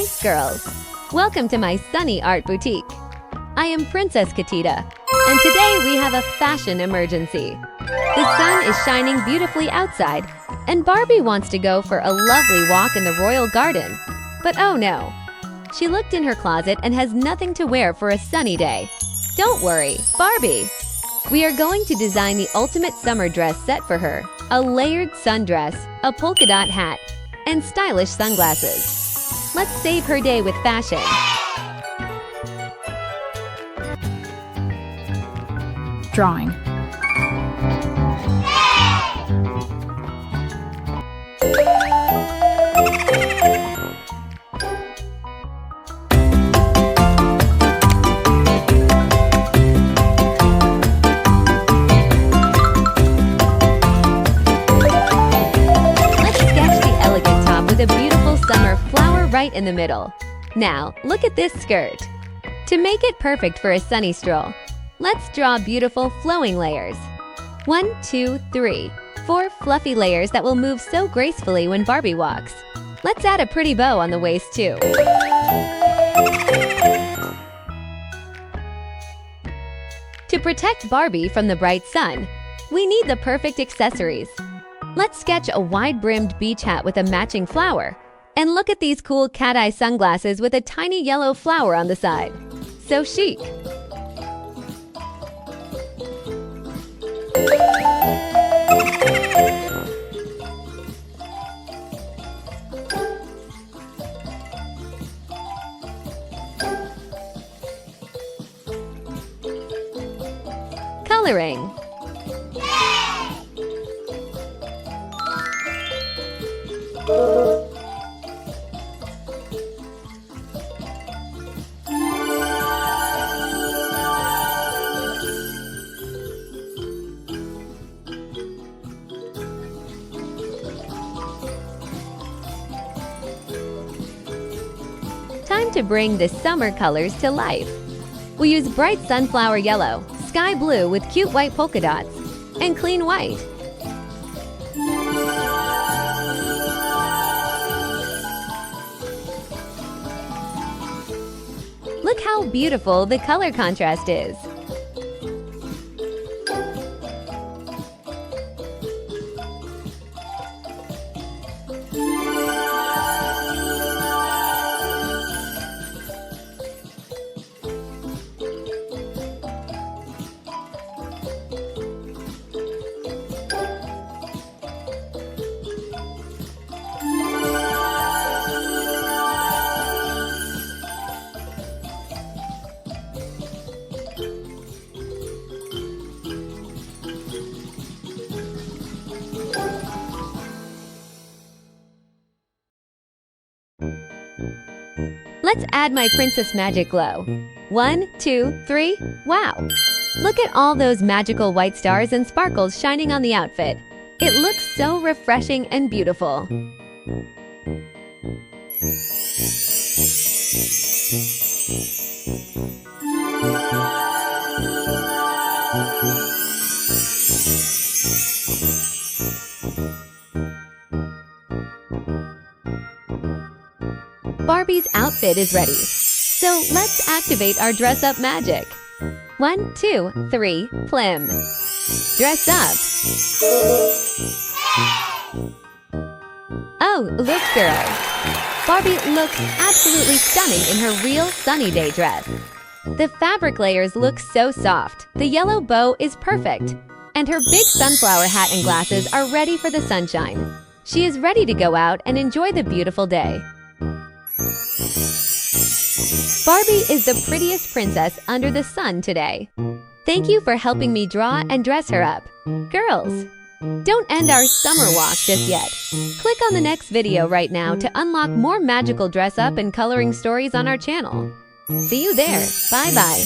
Nice girls! Welcome to my sunny art boutique. I am Princess Katita, and today we have a fashion emergency. The sun is shining beautifully outside, and Barbie wants to go for a lovely walk in the royal garden. But oh no! She looked in her closet and has nothing to wear for a sunny day. Don't worry, Barbie! We are going to design the ultimate summer dress set for her. A layered sundress, a polka dot hat, and stylish sunglasses. Let's save her day with fashion. Drawing. With a beautiful summer flower right in the middle. Now, look at this skirt. To make it perfect for a sunny stroll, let's draw beautiful flowing layers. 1, 2, 3, 4 fluffy layers that will move so gracefully when Barbie walks. Let's add a pretty bow on the waist too. To protect Barbie from the bright sun, we need the perfect accessories. Let's sketch a wide-brimmed beach hat with a matching flower. And look at these cool cat-eye sunglasses with a tiny yellow flower on the side. So chic! Coloring. Time to bring the summer colors to life. We use bright sunflower yellow, sky blue with cute white polka dots, and clean white. Look how beautiful the color contrast is. Let's add my princess magic glow. 1, 2, 3, wow! Look at all those magical white stars and sparkles shining on the outfit. It looks so refreshing and beautiful. Barbie's outfit is ready, so let's activate our dress-up magic. 1, 2, 3, plim. Dress up. Oh, look, girls. Barbie looks absolutely stunning in her real sunny day dress. The fabric layers look so soft, the yellow bow is perfect, and her big sunflower hat and glasses are ready for the sunshine. She is ready to go out and enjoy the beautiful day. Barbie is the prettiest princess under the sun today. Thank you for helping me draw and dress her up. Girls, don't end our summer walk just yet. Click on the next video right now to unlock more magical dress-up and coloring stories on our channel. See you there. Bye-bye.